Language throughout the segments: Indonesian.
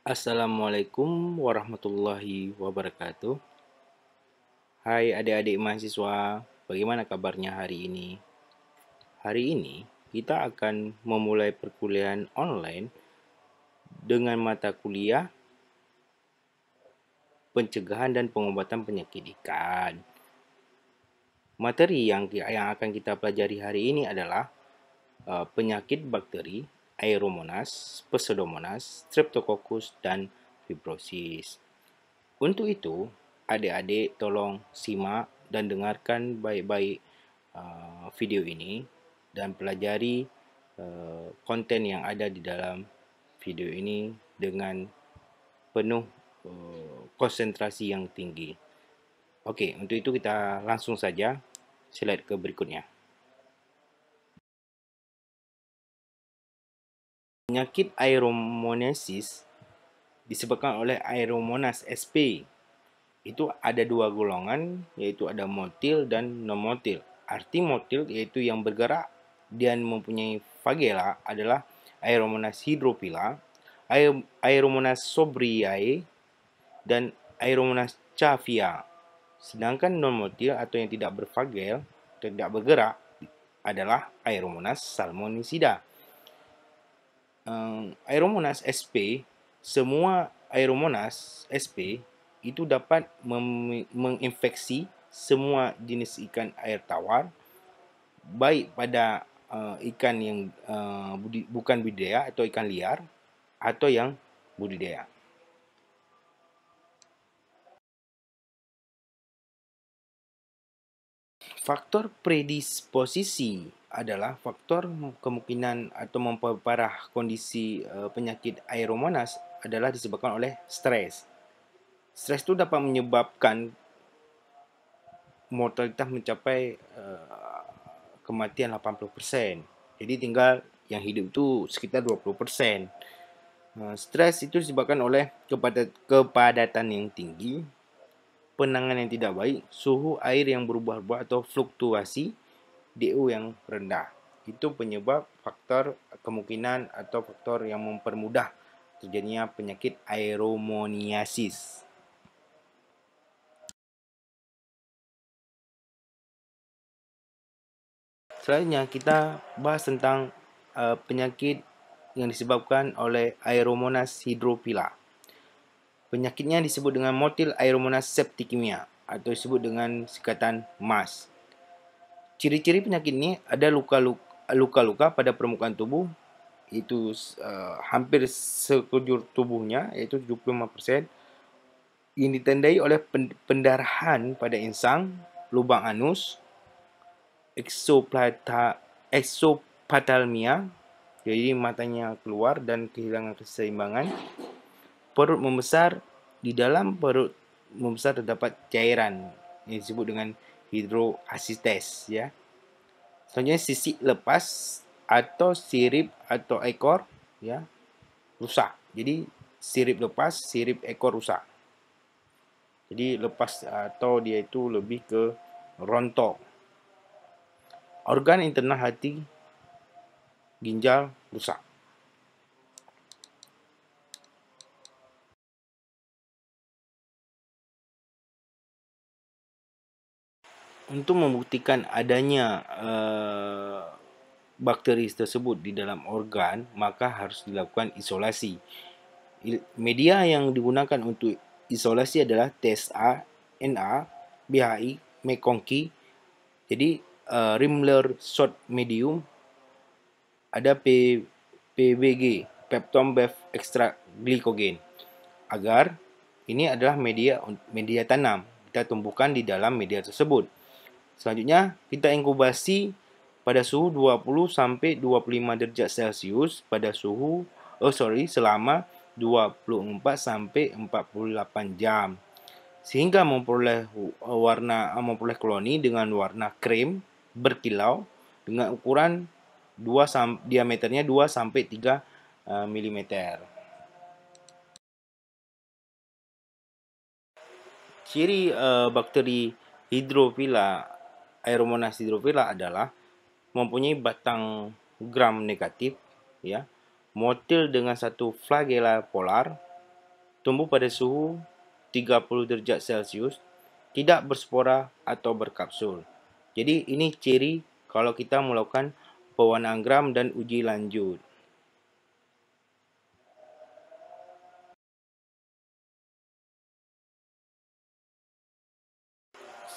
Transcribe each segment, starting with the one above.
Assalamualaikum warahmatullahi wabarakatuh. Hai adik-adik mahasiswa, bagaimana kabarnya hari ini? Hari ini kita akan memulai perkuliahan online dengan mata kuliah pencegahan dan pengobatan penyakit ikan. Materi yang akan kita pelajari hari ini adalah penyakit bakteri, Aeromonas, Pseudomonas, Streptococcus, dan fibrosis. Untuk itu, adik-adik tolong simak dan dengarkan baik-baik video ini dan pelajari konten yang ada di dalam video ini dengan penuh konsentrasi yang tinggi. Okey, untuk itu kita langsung saja slide ke berikutnya. Penyakit aeromonasis disebabkan oleh Aeromonas sp. Itu ada dua golongan, yaitu ada motil dan non-motil. Arti motil yaitu yang bergerak dan mempunyai flagella adalah Aeromonas hydrophila, Aeromonas sobriae, dan Aeromonas chaffia. Sedangkan non-motil atau yang tidak berflagel, tidak bergerak, adalah Aeromonas salmonicida. Aeromonas sp, semua Aeromonas sp itu dapat menginfeksi semua jenis ikan air tawar, baik pada ikan yang bukan budidaya atau ikan liar atau yang budidaya. Faktor predisposisi adalah faktor kemungkinan atau memperparah kondisi penyakit Aeromonas adalah disebabkan oleh stres. Stres itu dapat menyebabkan mortalitas mencapai kematian 80%. Jadi tinggal yang hidup itu sekitar 20%. Stres itu disebabkan oleh kepadatan yang tinggi, penanganan yang tidak baik, suhu air yang berubah-ubah atau fluktuasi, DO yang rendah. Itu penyebab faktor kemungkinan atau faktor yang mempermudah terjadinya penyakit aeromoniasis. Selanjutnya kita bahas tentang penyakit yang disebabkan oleh Aeromonas hydrophila. Penyakitnya disebut dengan motil Aeromonas septicemia atau disebut dengan singkatan MAS. Ciri-ciri penyakit ini ada luka-luka pada permukaan tubuh, itu hampir sekujur tubuhnya, yaitu 75%, yang ditandai oleh pendarahan pada insang, lubang anus, exophthalmia, jadi matanya keluar dan kehilangan keseimbangan, perut membesar, di dalam perut membesar terdapat cairan yang disebut dengan hidroasistes, ya. Selanjutnya sisik lepas atau sirip atau ekor, ya, rusak. Jadi sirip lepas, sirip ekor rusak. Jadi lepas atau dia itu lebih ke rontok. Organ internal hati, ginjal rusak. Untuk membuktikan adanya bakteri tersebut di dalam organ, maka harus dilakukan isolasi. Media yang digunakan untuk isolasi adalah TSA, NA, BHI, McConkey. Jadi Rimler short medium, ada PBG, peptone beef extract glycogen. Agar ini adalah media tanam, kita tumbuhkan di dalam media tersebut. Selanjutnya kita inkubasi pada suhu 20 sampai 25 derajat Celcius pada selama 24 sampai 48 jam. Sehingga memperoleh koloni dengan warna krem berkilau dengan ukuran diameternya 2 sampai 3 mm. Ciri bakteri hidrophila, Aeromonas hydrophila adalah mempunyai batang gram negatif, ya, motil dengan satu flagella polar, tumbuh pada suhu 30 derajat Celcius, tidak berspora atau berkapsul. Jadi ini ciri kalau kita melakukan pewarnaan gram dan uji lanjut.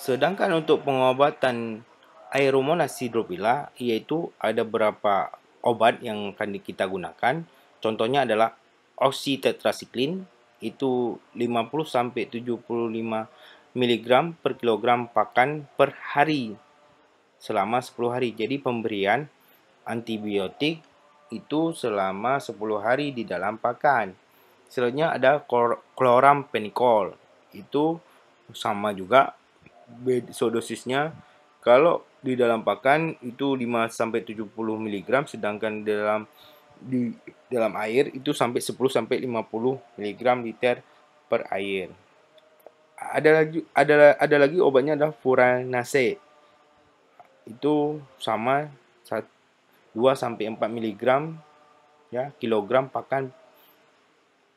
Sedangkan untuk pengobatan Aeromonas hydrophila, yaitu ada beberapa obat yang akan kita gunakan. Contohnya adalah oxytetracycline, itu 50 sampai 75 mg per kilogram pakan per hari selama 10 hari. Jadi pemberian antibiotik itu selama 10 hari di dalam pakan. Selanjutnya ada chloramphenicol. Itu sama juga dosisnya. Kalau di dalam pakan itu 5 sampai 70 mg, sedangkan di dalam air itu sampai 10 sampai 50 mg liter per air. Ada lagi obatnya adalah furanase. Itu sama 2 sampai 4 mg ya kilogram pakan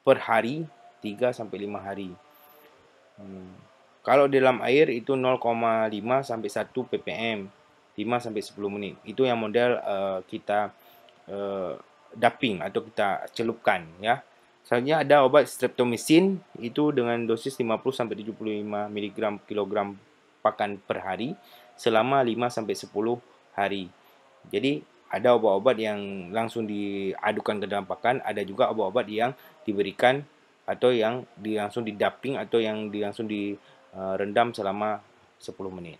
per hari 3 sampai 5 hari. Kalau dalam air itu 0,5 sampai 1 ppm 5 sampai 10 menit. Itu yang model kita dumping atau kita celupkan ya. Selanjutnya ada obat streptomycin, itu dengan dosis 50 sampai 75 mg kilogram pakan per hari selama 5 sampai 10 hari. Jadi ada obat-obat yang langsung diadukan ke dalam pakan, ada juga obat-obat yang diberikan atau yang langsung didumping atau yang langsung direndam selama 10 menit.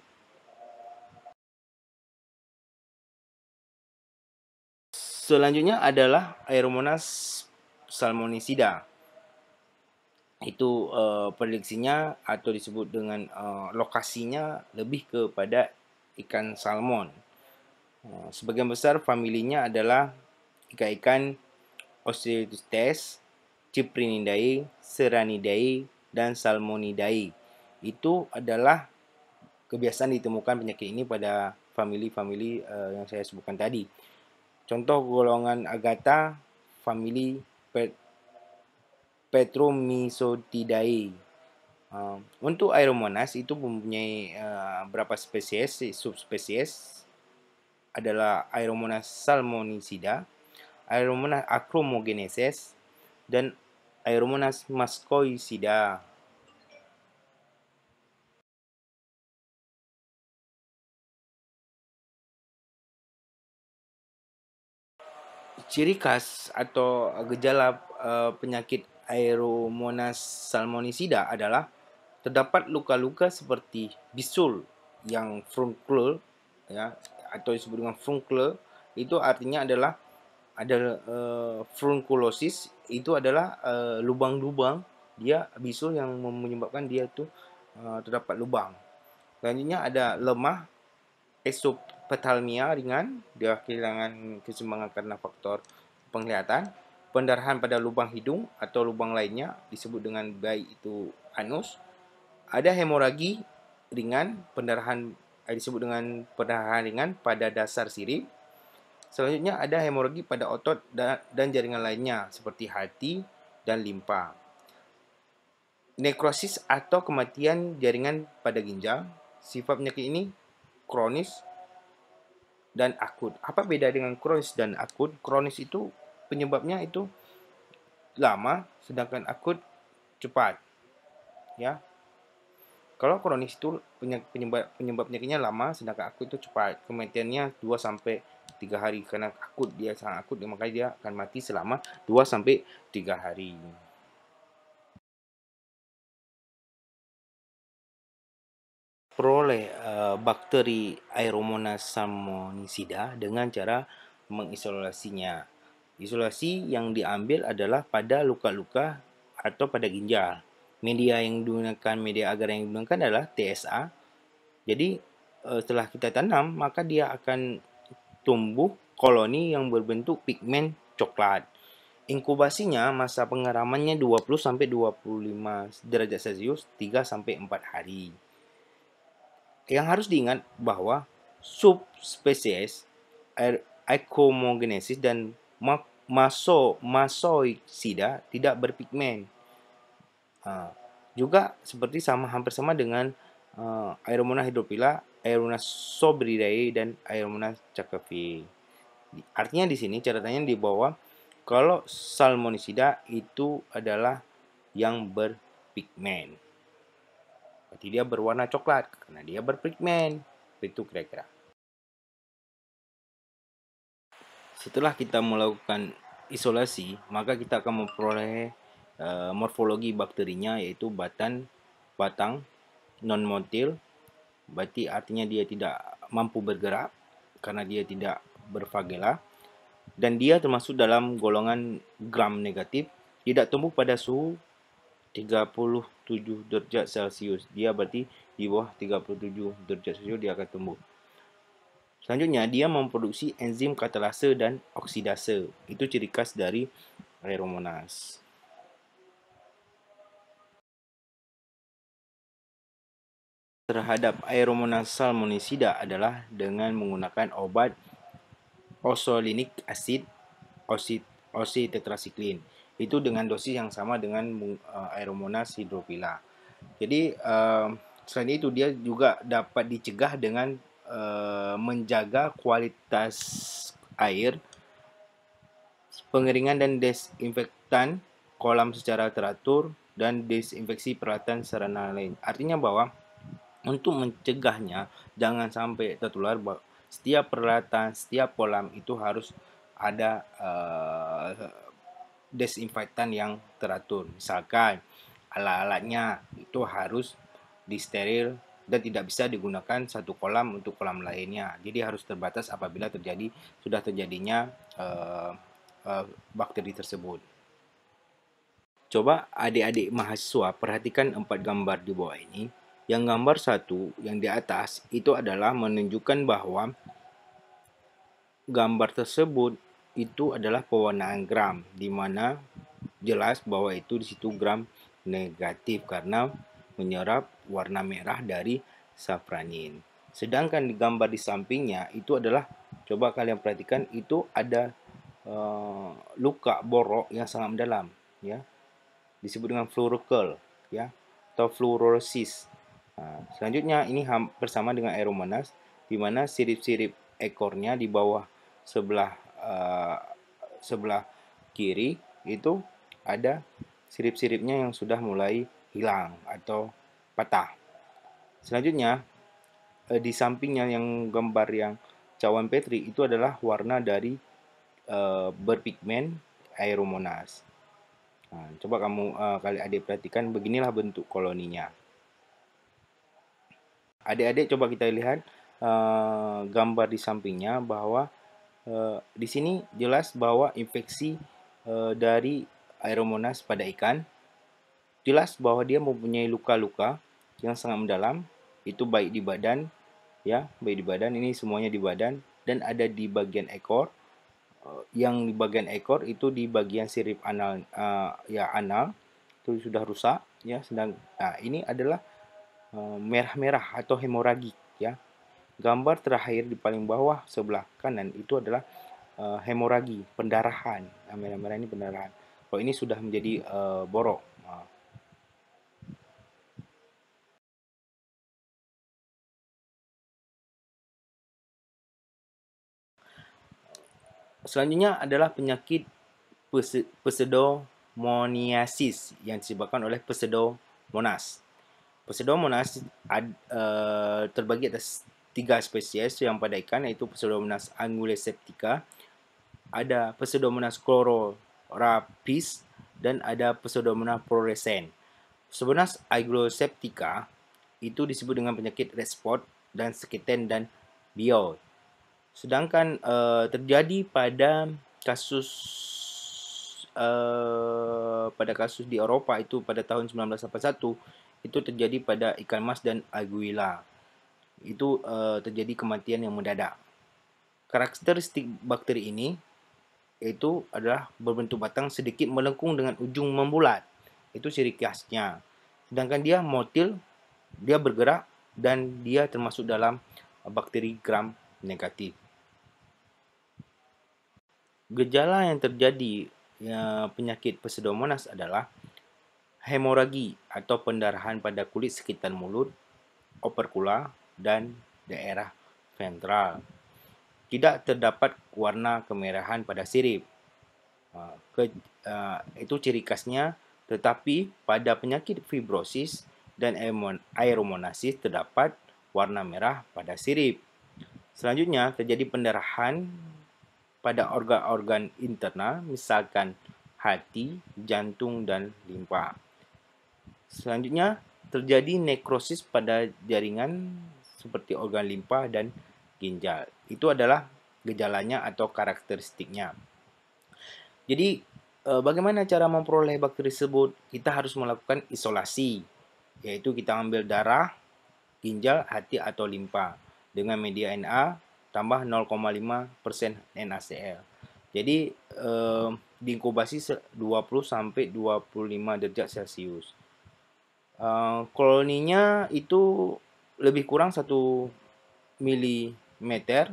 Selanjutnya adalah Aeromonas salmonicida. Itu prediksinya atau disebut dengan lokasinya lebih kepada ikan salmon. Sebagian besar familinya adalah ikan-ikan Osteotustes, Cyprinidae, Serranidae, dan Salmonidae. Itu adalah kebiasaan ditemukan penyakit ini pada famili-famili yang saya sebutkan tadi. Contoh golongan Agatha, famili Petromysotidae. Untuk Aeromonas itu mempunyai beberapa spesies, subspesies adalah Aeromonas salmonicida, Aeromonas acromogenesis, dan Aeromonas mascoicida. Ciri khas atau gejala penyakit Aeromonas salmonicida adalah terdapat luka-luka seperti bisul yang furuncular ya, atau disebut dengan furuncular. Itu artinya adalah ada furunculosis, itu adalah lubang-lubang dia bisul yang menyebabkan dia itu terdapat lubang. Selanjutnya ada lemah esophthalmia ringan, dia kehilangan keseimbangan karena faktor penglihatan. Pendarahan pada lubang hidung atau lubang lainnya disebut dengan baik itu anus. Ada hemoragi ringan, pendarahan disebut dengan pendarahan ringan pada dasar sirip. Selanjutnya ada hemoragi pada otot dan jaringan lainnya seperti hati dan limpa. Nekrosis atau kematian jaringan pada ginjal. Sifat penyakit ini kronis dan akut. Apa beda dengan kronis dan akut? Kronis itu penyebabnya itu lama, sedangkan akut cepat. Ya. Kalau kronis itu penyebab penyakitnya lama, sedangkan akut itu cepat. Kematiannya 2 sampai 3 hari karena akut, dia sangat akut, makanya dia akan mati selama 2 sampai 3 hari. Peroleh bakteri Aeromonas salmonicida dengan cara mengisolasinya. Isolasi yang diambil adalah pada luka-luka atau pada ginjal. Media yang digunakan, media agar yang digunakan adalah TSA. Jadi setelah kita tanam, maka dia akan tumbuh koloni yang berbentuk pigmen coklat. Inkubasinya masa pengeramannya 20 sampai 25 derajat Celcius 3 sampai 4 hari. Yang harus diingat bahwa subspesies Aeromogenesis dan Mastoicida tidak berpigmen. Juga hampir sama dengan Aeromonas hydrophila, Aeromonas sobridae, dan Aeromonas cakavii. Artinya di sini catatannya di bawah kalau Salmonicida itu adalah yang berpigmen. Berarti dia berwarna coklat karena dia berpigmen. Itu kira-kira. Setelah kita melakukan isolasi, maka kita akan memperoleh morfologi bakterinya, yaitu batang non-motil. Berarti artinya dia tidak mampu bergerak karena dia tidak berfagela, dan dia termasuk dalam golongan gram negatif, tidak tumbuh pada suhu 37 derajat Celcius. Dia berarti di bawah 37 derajat Celcius dia akan tumbuh. Selanjutnya, dia memproduksi enzim katalase dan oksidase. Itu ciri khas dari Aeromonas. Terhadap Aeromonas salmonicida adalah dengan menggunakan obat oxolinic acid oxytetracycline. Itu dengan dosis yang sama dengan Aeromonas hydrophila. Jadi selain itu dia juga dapat dicegah dengan menjaga kualitas air, pengeringan dan desinfektan kolam secara teratur, dan desinfeksi peralatan sarana lain. Artinya bahwa untuk mencegahnya jangan sampai tertular, setiap peralatan, setiap kolam itu harus ada desinfektan yang teratur. Misalkan alat-alatnya itu harus disteril dan tidak bisa digunakan satu kolam untuk kolam lainnya. Jadi harus terbatas apabila sudah terjadinya bakteri tersebut. Coba adik-adik mahasiswa perhatikan 4 gambar di bawah ini. Yang gambar 1 yang di atas itu adalah menunjukkan bahwa gambar tersebut itu adalah pewarnaan gram, di mana jelas bahwa itu di situ gram negatif karena menyerap warna merah dari safranin. Sedangkan di gambar di sampingnya itu adalah, coba kalian perhatikan, itu ada luka borok yang sangat mendalam, ya, disebut dengan fluorokel, ya, atau fluorosis. Selanjutnya ini bersama dengan Aeromonas, di mana sirip-sirip ekornya di bawah sebelah kiri itu ada sirip-siripnya yang sudah mulai hilang atau patah. Selanjutnya di sampingnya yang gambar yang cawan Petri itu adalah warna dari berpigmen Aeromonas. Coba kamu kali adik perhatikan, beginilah bentuk koloninya. Adik-adik coba kita lihat gambar di sampingnya bahwa di sini jelas bahwa infeksi dari Aeromonas pada ikan, jelas bahwa dia mempunyai luka-luka yang sangat mendalam, itu baik di badan, ya, baik di badan, ini semuanya di badan, dan ada di bagian ekor. Yang di bagian ekor itu di bagian sirip anal, anal itu sudah rusak, ya. Ini adalah merah-merah atau hemoragik, ya. Gambar terakhir di paling bawah sebelah kanan itu adalah hemoragi, pendarahan. Merah-merah ini pendarahan. Kalau ini sudah menjadi borok. Selanjutnya adalah penyakit pseudomoniasis yang disebabkan oleh Pseudomonas. Pseudomonas terbagi atas 3 spesies yang pada ikan, yaitu Pseudomonas anguloseptica, ada Pseudomonas chlororhabis, dan ada Pseudomonas fluorescens. Pseudomonas anguloseptica itu disebut dengan penyakit red spot dan sekiten dan biot. Sedangkan terjadi pada kasus di Eropa itu pada tahun 1981, itu terjadi pada ikan mas dan aguila. Itu terjadi kematian yang mendadak. Karakteristik bakteri ini itu adalah berbentuk batang sedikit melengkung dengan ujung membulat. Itu ciri khasnya. Sedangkan dia motil, dia bergerak, dan dia termasuk dalam bakteri gram negatif. Gejala yang terjadi penyakit Pseudomonas adalah hemoragi atau pendarahan pada kulit sekitar mulut, operkula, dan daerah ventral. Tidak terdapat warna kemerahan pada sirip. Itu ciri khasnya, tetapi pada penyakit fibrosis dan aeromonasis terdapat warna merah pada sirip. Selanjutnya, terjadi pendarahan pada organ-organ internal, misalkan hati, jantung, dan limpa. Selanjutnya, terjadi nekrosis pada jaringan seperti organ limpa dan ginjal. Itu adalah gejalanya atau karakteristiknya. Jadi, bagaimana cara memperoleh bakteri tersebut? Kita harus melakukan isolasi, yaitu kita ambil darah, ginjal, hati, atau limpa dengan media Na tambah 0,5% NaCl. Jadi, diinkubasi 20 sampai 25 derajat Celcius. Koloninya itu lebih kurang 1 milimeter,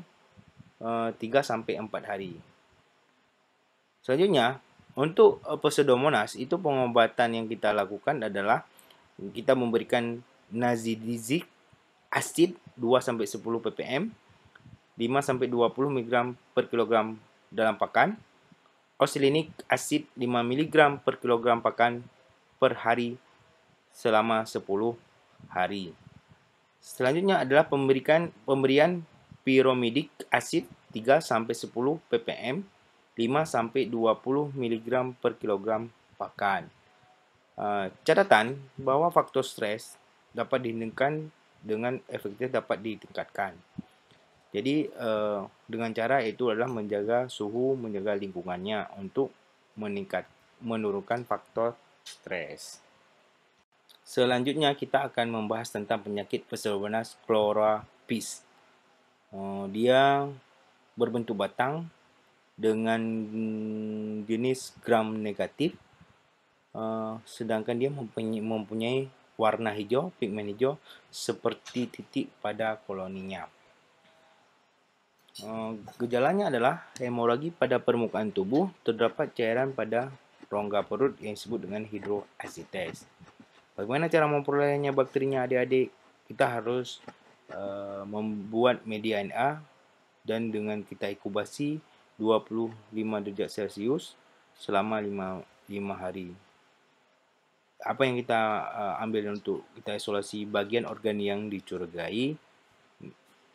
3 sampai 4 hari. Selanjutnya, untuk Pseudomonas itu pengobatan yang kita lakukan adalah kita memberikan nazidizik asid 2 sampai 10 ppm, 5 sampai 20 mg per kilogram dalam pakan, osilinik asid 5 mg per kilogram pakan per hari selama 10 hari. Selanjutnya adalah pemberian piromidik asid 3 sampai 10 ppm, 5 sampai 20 mg per kilogram pakan. Catatan bahwa faktor stres dapat dihentikan dengan efektivitas dapat ditingkatkan. Jadi dengan cara itu adalah menjaga suhu, menjaga lingkungannya untuk menurunkan faktor stres. Selanjutnya kita akan membahas tentang penyakit Pseudomonas chloropis. Dia berbentuk batang dengan jenis gram negatif, sedangkan dia mempunyai warna hijau, pigmen hijau seperti titik pada koloninya. Gejalanya adalah hemoragi pada permukaan tubuh, terdapat cairan pada rongga perut yang disebut dengan hidroasites. Bagaimana cara memperolehnya bakterinya adik-adik? Kita harus membuat media Na dan dengan kita inkubasi 25 derajat Celcius selama 5 hari. Apa yang kita ambil untuk kita isolasi bagian organ yang dicurigai,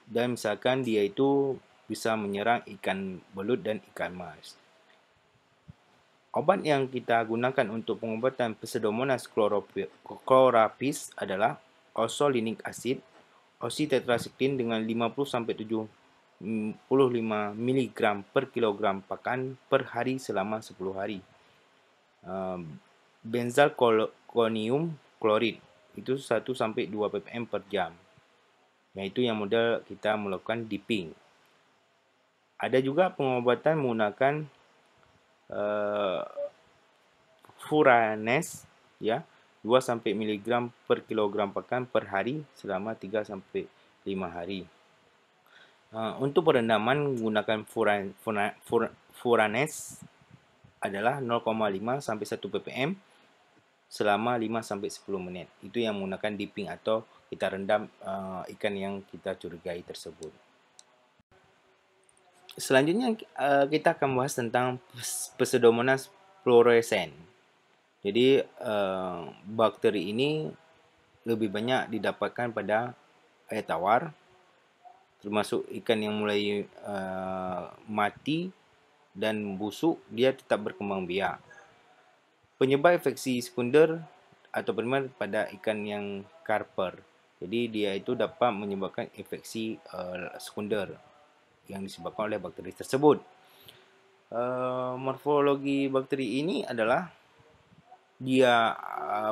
dan misalkan dia itu bisa menyerang ikan belut dan ikan mas. Obat yang kita gunakan untuk pengobatan Pseudomonas chloropis adalah osolinik acid, oxytetracycline dengan 50 sampai 75 mg per kilogram pakan per hari selama 10 hari. Benzalkonium klorid itu 1 sampai 2 ppm per jam. Yaitu yang model kita melakukan dipping. Ada juga pengobatan menggunakan furanes ya, 2 sampai mg per kilogram pakan per hari selama 3 sampai 5 hari. Untuk perendaman menggunakan furanes adalah 0,5 sampai 1 ppm selama 5 sampai 10 menit. Itu yang menggunakan dipping atau kita rendam ikan yang kita curigai tersebut. Selanjutnya kita akan membahas tentang Pseudomonas fluorescens. Jadi bakteri ini lebih banyak didapatkan pada air tawar, termasuk ikan yang mulai mati dan busuk, dia tetap berkembang biak. Penyebab infeksi sekunder atau primer pada ikan yang karper. Jadi dia itu dapat menyebabkan infeksi sekunder yang disebabkan oleh bakteri tersebut. Morfologi bakteri ini adalah dia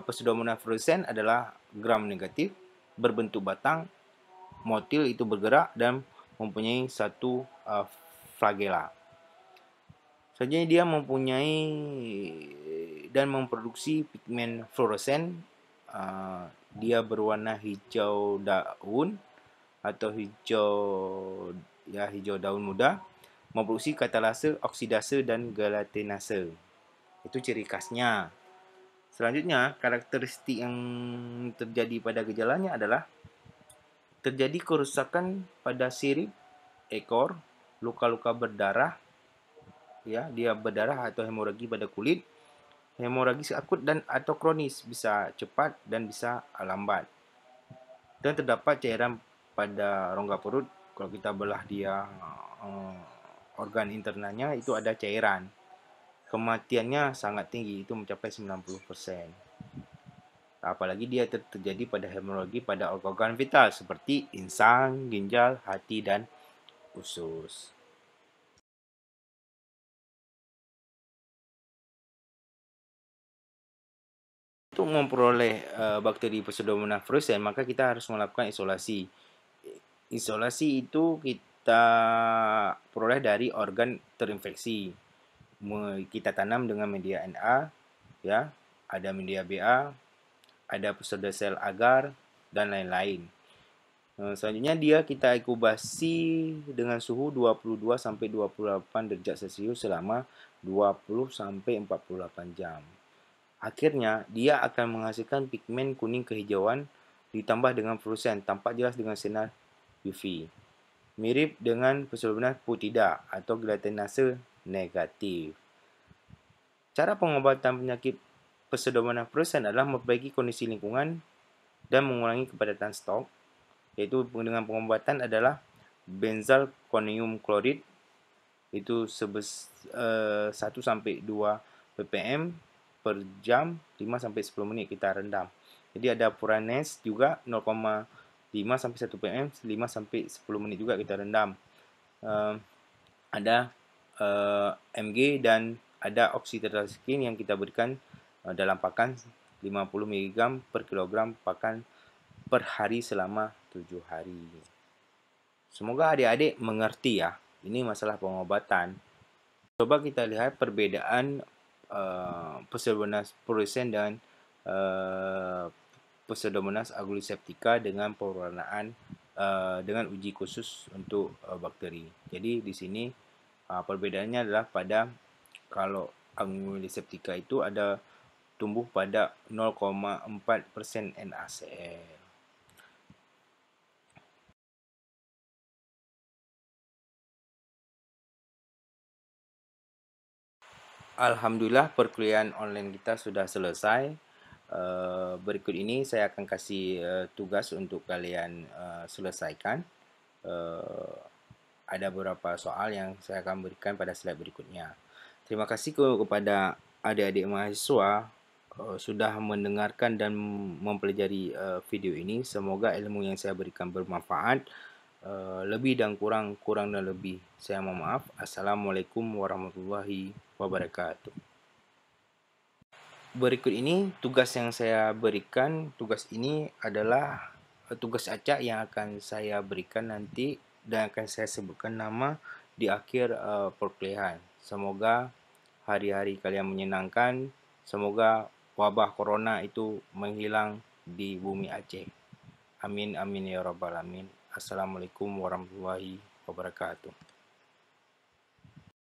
Pseudomonas fluorescens adalah gram negatif, berbentuk batang, motil itu bergerak dan mempunyai satu flagella. Selanjutnya dia mempunyai dan memproduksi pigmen fluoresen. Dia berwarna hijau daun atau hijau daun muda, memproduksi katalase, oksidase, dan gelatinase. Itu ciri khasnya. Selanjutnya, karakteristik yang terjadi pada gejalanya adalah terjadi kerusakan pada sirip, ekor, luka-luka berdarah, ya, dia berdarah atau hemoragi pada kulit, hemoragis akut dan atau kronis, bisa cepat dan bisa lambat. Dan terdapat cairan pada rongga perut. Kalau kita belah dia organ internalnya itu ada cairan. Kematiannya sangat tinggi, itu mencapai 90%. Apalagi dia terjadi pada hemoragi pada organ vital seperti insang, ginjal, hati, dan usus. Untuk memperoleh bakteri Pseudomonas fluorescens, maka kita harus melakukan isolasi. Isolasi itu kita peroleh dari organ terinfeksi. Kita tanam dengan media Na, ya, ada media Ba, ada pseudosel agar, dan lain-lain. Selanjutnya kita inkubasi dengan suhu 22 sampai 28 derajat Celcius selama 20 sampai 48 jam. Akhirnya, dia akan menghasilkan pigmen kuning kehijauan ditambah dengan fluoresesen, tampak jelas dengan sinar UV. Mirip dengan Pseudomonas putida atau gelatinase negatif. Cara pengobatan penyakit Pseudomonas fluorescens adalah memperbaiki kondisi lingkungan dan mengurangi kepadatan stok, yaitu dengan pengobatan adalah benzalkonium klorid itu 1 sampai 2 ppm per jam 5 sampai 10 menit kita rendam. Jadi ada furanes juga 0,5 sampai 1 ppm 5 sampai 10 menit juga kita rendam. Ada Mg dan ada oksitetrasikline yang kita berikan dalam pakan 50 mg per kilogram pakan per hari selama 7 hari. Semoga adik-adik mengerti ya. Ini masalah pengobatan. Coba kita lihat perbedaan Pseudomonas fluorescens dan Pseudomonas agloseptica dengan pewarnaan dengan uji khusus untuk bakteri. Jadi di sini perbedaannya adalah pada kalau agloseptica itu ada tumbuh pada 0,4% NaCl. Alhamdulillah perkuliahan online kita sudah selesai. Berikut ini saya akan kasih tugas untuk kalian selesaikan. Ada beberapa soal yang saya akan berikan pada slide berikutnya. Terima kasih kepada adik-adik mahasiswa sudah mendengarkan dan mempelajari video ini. Semoga ilmu yang saya berikan bermanfaat. Lebih dan kurang dan lebih saya mohon maaf. Assalamualaikum warahmatullahi wabarakatuh. Berikut ini tugas yang saya berikan. Tugas ini adalah tugas acak yang akan saya berikan nanti dan akan saya sebutkan nama di akhir perkuliahan. Semoga hari-hari kalian menyenangkan. Semoga wabah corona itu menghilang di bumi Aceh. Amin amin ya rabbal alamin. Assalamualaikum warahmatullahi wabarakatuh.